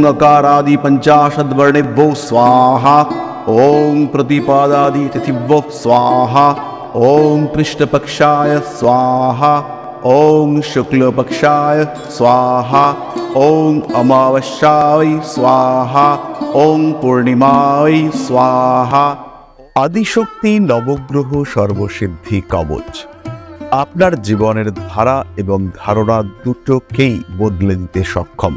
अकारादि पंचाशद्वर्णेभ्यो स्वाहा। ओं प्रतिपादादि तिथिभ्यो स्वाहा। ओं कृष्णपक्षाय स्वाहा। ओं शुक्लपक्षाय स्वाहा। ओं अमावस्याय स्वाहा। ओं पूर्णिमाय स्वाहा। আদিশক্তি নবগ্রহ সর্বসিদ্ধি কবচ আপনার জীবনের ধারা এবং ধারণা দুটোকেই বদলে দিতে সক্ষম।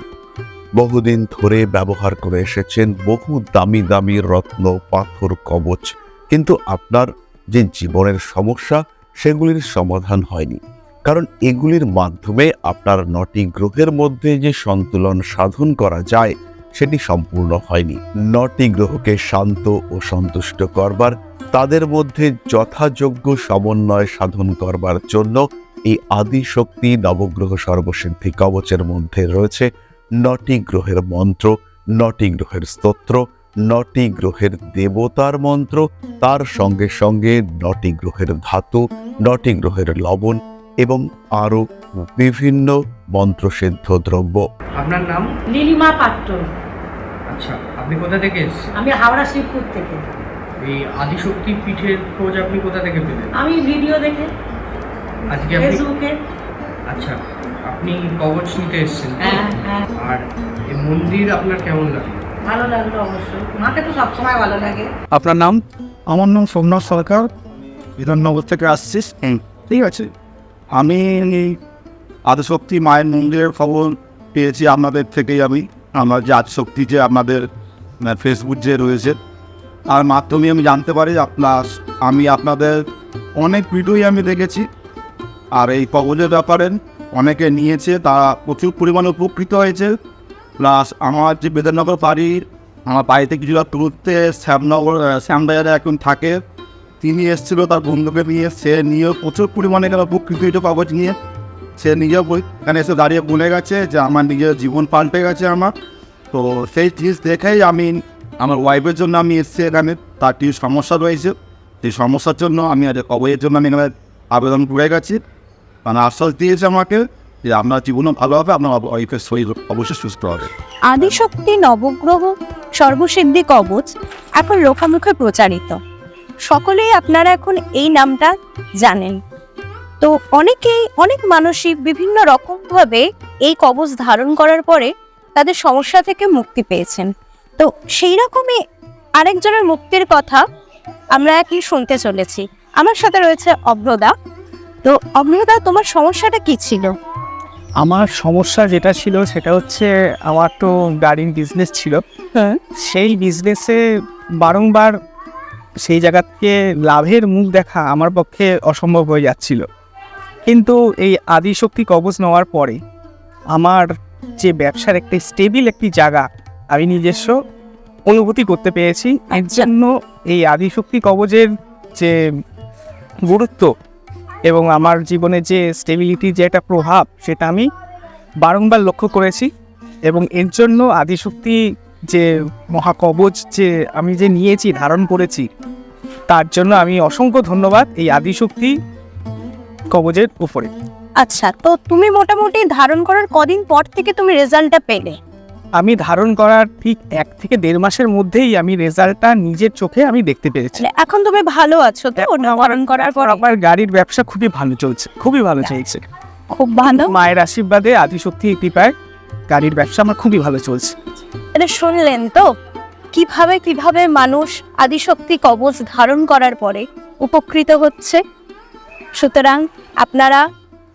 বহুদিন ধরে ব্যবহার করে এসেছেন বহু দামি দামি রত্ন পাথর কবচ, কিন্তু আপনার যে জীবনের সমস্যা সেগুলির সমাধান হয়নি, কারণ এগুলির মাধ্যমে আপনার 9টি গ্রহের মধ্যে যে সন্তুলন সাধন করা যায় সেটি সম্পূর্ণ হয়নি। 9টি গ্রহকে শান্ত ও সন্তুষ্ট করবার, তাদের মধ্যে যথাযোগ্য সমন্বয় সাধন করবার জন্য এই আদিশক্তি নবগ্রহ সর্বসিদ্ধি কবচের মধ্যে রয়েছে 9টি গ্রহের মন্ত্র, 9টি গ্রহের স্তোত্র, 9টি গ্রহের দেবতার মন্ত্র, তার সঙ্গে সঙ্গে 9টি গ্রহের ধাতু, 9টি গ্রহের লবণ এবং আরও বিভিন্ন মন্ত্রসিদ্ধ দ্রব্য। আপনার নাম? নীলিমা পাত্র। আচ্ছা, আপনি কোথা থেকে এসেছেন? আমি হাওড়া শিবপুর থেকে। এই আদিশক্তি পীঠের খোঁজ আপনি কোথা থেকে পেলেন? আমি ভিডিও দেখে, আজকে আপনি? ফেসবুকে। আচ্ছা, আপনি কবচ নিতে এসেছেন তো? হ্যাঁ। আর এই মন্দির আপনার কেমন লাগে? ভালো লাগলো অবশ্যই, মাকে তো সবসময় ভালো লাগে। আপনার নাম? আমার নাম সোমনাথ সরকার, বিধাননগর থেকে আসছি। ঠিক আছে, আমি আদিশক্তি মায়ের মন্দিরের খবর পেয়েছি আপনাদের থেকেই। আমার যে আদিশক্তি যে আপনাদের ফেসবুক যে রয়েছে তার মাধ্যমে আমি জানতে পারি আমি আপনাদের অনেক ভিডিওই আমি দেখেছি। আর এই কবজের ব্যাপারে অনেকে নিয়েছে, তারা প্রচুর পরিমাণে উপকৃত হয়েছে। প্লাস আমার যে বিধাননগর বাড়ির, আমার বাড়িতে কিছুটা দূরত্বে শ্যামবাজারে এখন থাকে, তিনি এসেছিল তার বন্ধুকে নিয়ে, সে নিয়েও প্রচুর পরিমাণে এখানে উপকৃত হয়েছে কবচ নিয়ে। সে নিজেও এখানে এসে দাঁড়িয়ে বলে গেছে যে আমার নিজের জীবন পাল্টে গেছে আমার। তো সেই জিনিস দেখেই আমি আমার ওয়াইফের জন্য আমি এসেছি এখানে। তার কিছু সমস্যা রয়েছে, সেই সমস্যার জন্য আমি কবচের জন্য আমি এখানে আবেদন করে গেছি। মানে আশ্বাস দিয়েছে আমাকে যে আপনার জীবনও ভালো হবে, আপনার ওয়াইফের শরীর অবশ্যই সুস্থ হবে। আদিশক্তি নবগ্রহ সর্বসিদ্ধি কবচ এখন লোকামুখে প্রচারিত, সকলেই আপনারা এখন এই নামটা জানেন। তো অনেক মানুষই বিভিন্ন রকমভাবে এই কবচ ধারণ করার পরে তাদের সমস্যা থেকে মুক্তি পেয়েছেন। তো সেই রকমই আরেকজনের মুক্তির কথা আমরা এখন শুনতে চলেছি। আমার সাথে রয়েছে অভ্রদা। তো অভ্রদা, তোমার সমস্যাটা কি ছিল? আমার সমস্যা যেটা ছিল সেটা হচ্ছে, আমার তো গাড়ির বিজনেস ছিল। সেই বিজনেসে বারংবার সেই জায়গা থেকে লাভের মুখ দেখা আমার পক্ষে অসম্ভব হয়ে যাচ্ছিল। কিন্তু এই আদিশক্তি কবচ নেওয়ার পরে আমার যে ব্যবসার একটা স্টেবিল একটি জায়গা আমি নিজস্ব অনুভূতি করতে পেরেছি। এর জন্য এই আদিশক্তি কবচের যে গুরুত্ব এবং আমার জীবনে যে স্টেবিলিটির যে একটা প্রভাব, সেটা আমি বারংবার লক্ষ্য করেছি। এবং এর জন্য আদিশক্তি যে মহাকবচ যে আমি যে নিয়েছি, ধারণ করেছি, তার জন্য আমি অসংখ্য ধন্যবাদ এই আদিশক্তি কবচের উপরে। আচ্ছা, তো তুমি মোটামুটি ধারণ করার কদিন পর থেকে তুমি রেজাল্টটা পেলে? আমি ধারণ করার ঠিক 1 থেকে 1.5 মাসের মধ্যেই আমি রেজাল্টটা নিজের চোখে আমি দেখতে পেরেছি। এখন তুমি ভালো আছো তো ধারণ করার পর? আমার গাড়ির ব্যবসা খুবই ভালো চলছে, খুবই ভালো চলছে। খুব ভালো, মায়ের আশীর্বাদে, আদিশক্তি কৃপায় গাড়ির ব্যবসা আমার খুবই ভালো চলছে। এটা শুনলেন তো, কিভাবে মানুষ আদিশক্তি কবচ ধারণ করার পরে উপকৃত হচ্ছে। সুতরাং আপনারা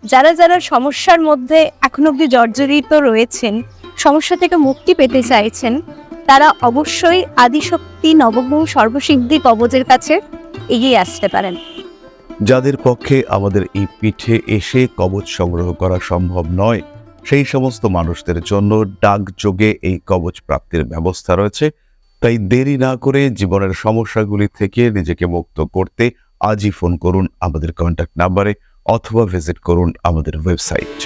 যারা সমস্যার মধ্যে এখন অবধি জর্জরিত রয়েছেন, সমস্যা থেকে মুক্তি পেতে চাইছেন, তারা অবশ্যই আদিশক্তি নবগ্রহ সর্বসিদ্ধি কবচের কাছে এগিয়ে আসতে পারেন। যাদের পক্ষে আমাদের এই পীঠে এসে কবচ সংগ্রহ করা সম্ভব নয়, সেই সমস্ত মানুষদের জন্য ডাকযোগে এই কবচ প্রাপ্তির ব্যবস্থা রয়েছে। তাই দেরি না করে জীবনের সমস্যাগুলি থেকে নিজেকে মুক্ত করতে আজই ফোন করুন আমাদের কন্ট্যাক্ট নাম্বারে, অথবা ভিজিট করুন আমাদের ওয়েবসাইট।